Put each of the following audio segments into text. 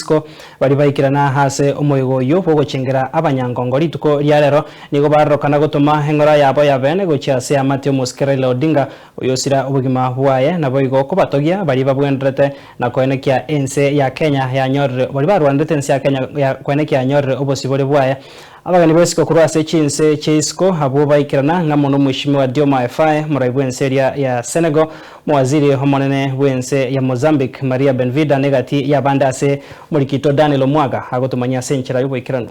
cheisco bari baikirana hase omoigo yo Ochengera abanyangongo Rituko ryarero nigo barokana gutuma engora yabo yabene gochiase amate omusikere Odinga oyosira ubugima bwaye nabo igo kubatogia bari babwendrete na koenekia ense ya Kenya ya nyorre bari barwandete ense ya Kenya ya koenekia nyorre obosibore bwaye abagani besiko kurwase chinse cheisco abo baikirana ngamono mwishimiwa Dioma FI muraibu ense ya Senegal mwaziri homonene wense ya Mozambique Maria Benvida negati ya bandase murikito Daniel Omwaga agotumanya senchira yubo ikirano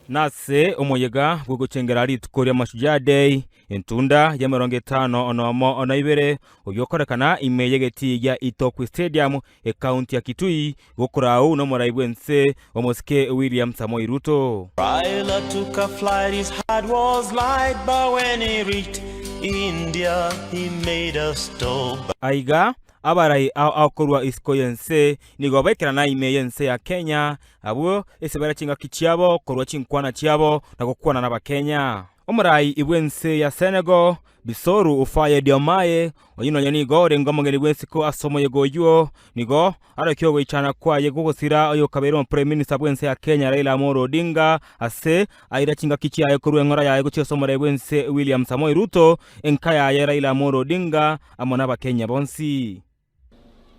nase omoyega Ochengera Rituko ya Mashujaa Day entunda ya 50 onomo onaibere oyokorekana imeyegeti ya Itoku Stadium Ekaonti ya Kitui gokurau no muraibu ense omoske William Samoei Ruto. Raila took a flight, his heart was light, but when he reached India he made a stop. Aiga Abarai Aoao korwa isko yense Nigo Baikera imeyense ya Kenya abo esebera chinga kichiabo korwa chinkwana chiabo na gukwana na Kenya. Omurai ibwense ya Senegal bisoru ufaye diomaye oyino Nigo rengomo ngeli bwensiko asomo yegoyo Nigo arakyo ichana kwa yegogosira oyo kabero prime minister bwense ya Kenya Raila Amolo Odinga ase aira chinga kichiaye korwa ngora ya gochisomo bwense William Samoei Ruto enkaya ya Raila Amolo Odinga amona Kenya bonsi.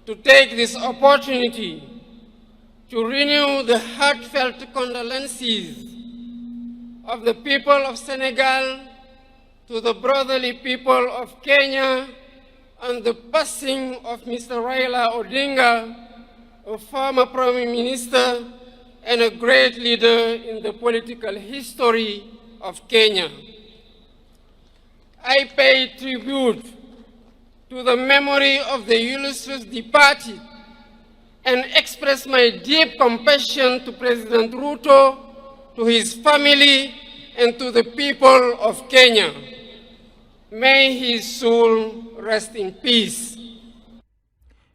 To take this opportunity to renew the heartfelt condolences of the people of Senegal to the brotherly people of Kenya on the passing of Mr. Raila Odinga, a former Prime Minister and a great leader in the political history of Kenya. I pay tribute to the memory of the illustrious departed and express my deep compassion to President Ruto, to his family, and to the people of Kenya. May his soul rest in peace.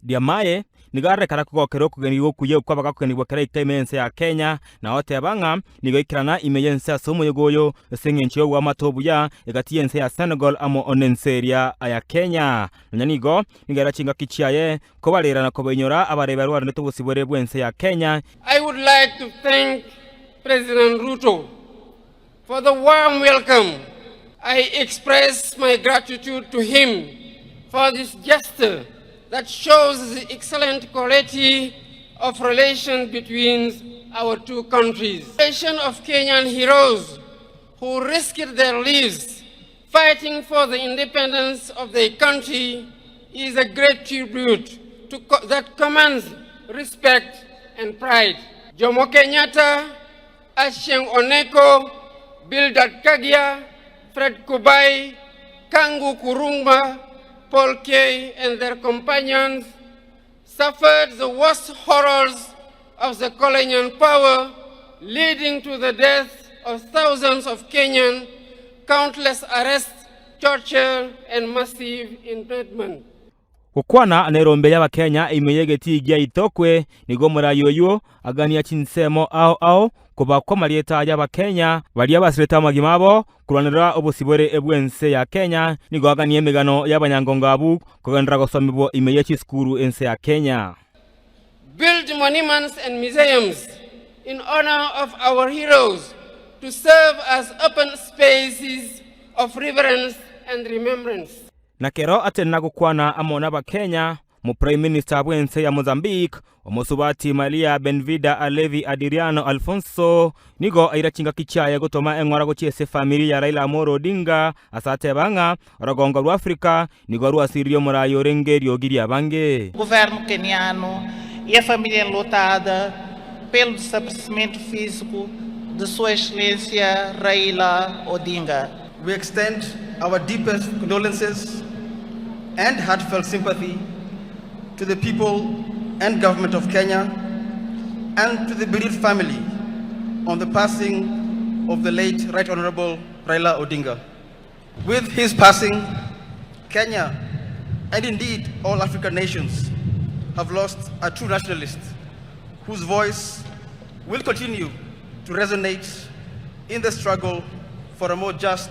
Diamaye nigare karako keroko genigo kuye kwa bakakeni bokera itemense ya Kenya na ote abanga nigo ikirana imeyense asomo yegoyo sengencho wa matobuya egatiyense ya Senegal amo onenseria ya Kenya nyanigo nigara chinga kichiaye ko balera na kobenyora abareba rwanda tobosibore bwense ya Kenya. I would like to thank President Ruto for the warm welcome. I express my gratitude to him for this gesture that shows the excellent quality of relations between our two countries. The nation of Kenyan heroes who risked their lives fighting for the independence of their country is a great tribute that commands respect and pride. Jomo Kenyatta, Achieng' Oneko, Bildad Kagia, Fred Kubai, Kangu Kurumba, Paul Kay and their companions suffered the worst horrors of the colonial power, leading to the death of thousands of Kenyans, countless arrests, torture, and massive internment. Kukwana nerombe ya Kenya imeyegeti igia Itokwe nigo murayoyo agania chinsemo Aoao kuba kwa marieta ya Kenya balia basireta magimabo kuranira obosibore ebwense ya Kenya nigo agania emegano y'abanyangonga abu kugandra gosomibwo imeyechi skuru ense ya Kenya. Build monuments and museums in honor of our heroes to serve as open spaces of reverence and remembrance. Nakero atena gukwana amona Kenya mu Prime Minister bwense ya Mozambique omosubati Maria Benvida Alevi Adriano Alfonso nigo airachinga kichaye gutoma engora gochiese family ya Raila Amolo Odinga asate banga rogongo rwa Afrika nigo rwasirio murayo rengerio giri abange. Governo keniano e a família enlutada pelo desaparecimento físico de Sua Excelência Raila Odinga. We extend our deepest condolences and heartfelt sympathy to the people and government of Kenya and to the bereaved family on the passing of the late Right Honorable Raila Odinga. With his passing, Kenya and indeed all African nations have lost a true nationalist whose voice will continue to resonate in the struggle for a more just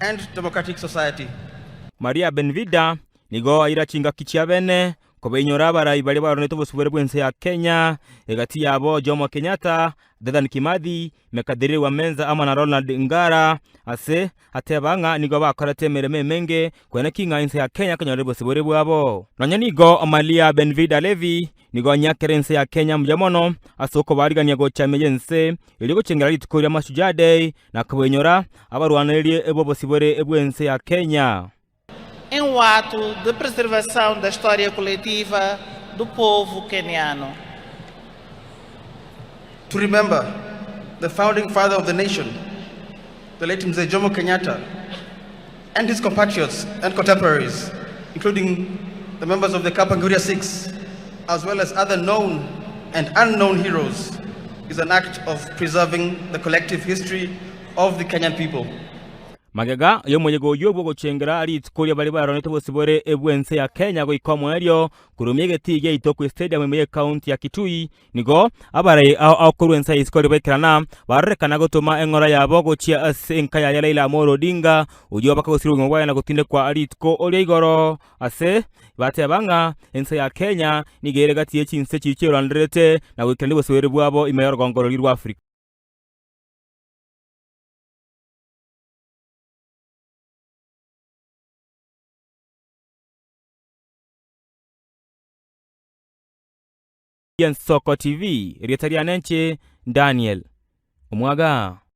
and democratic society. Maria Benvida nigo airachinga kichiabene kobenyora Abarai bali baronete obosubore bwense ya Kenya egati yabo Jomo Kenyatta, Dedan Kimathi, Mekadiri wa Menza ama na Ronald Ngara ase atebanga nigo bakorete mereme menge kwene kinga inse ya Kenya kanyore bosubore bwabo nanya Nigo Amalia Benvida Levi nigo nyakerense ya Kenya mjamono asoko bariganya gochame yense iligo chengera Rituko ya Mashujaa Day na kobenyora abarwanerie ebo bosubore ebwense ya Kenya. Em ato de preservação da história coletiva do povo queniano. To remember the founding father of the nation, the late Mzee Jomo Kenyatta, and his compatriots and contemporaries, including the members of the Kapenguria Six, as well as other known and unknown heroes, is an act of preserving the collective history of the Kenyan people. Magega yomuyego yobo Ochengera Rituko lya bali baronete bosibore ebwense ya Kenya go ikomo elyo kurumyege tige itoko stadium mu Ekaonti ya Kitui nigo Abarai Aoao kurwensa iskori Baikera barekana gotoma engora yabo gochia ase enkaya ya Raila Amolo Odinga ujo bakagosiru ngwa na gotinde kwa Rituko olya igoro ase batebanga ense ya Kenya nigere gati yechinse chichero andrete na wikende bosibore bwabo imeyor gongoro lirwa Afrika. Soko TV, Rietarianenche, Daniel Omwaga.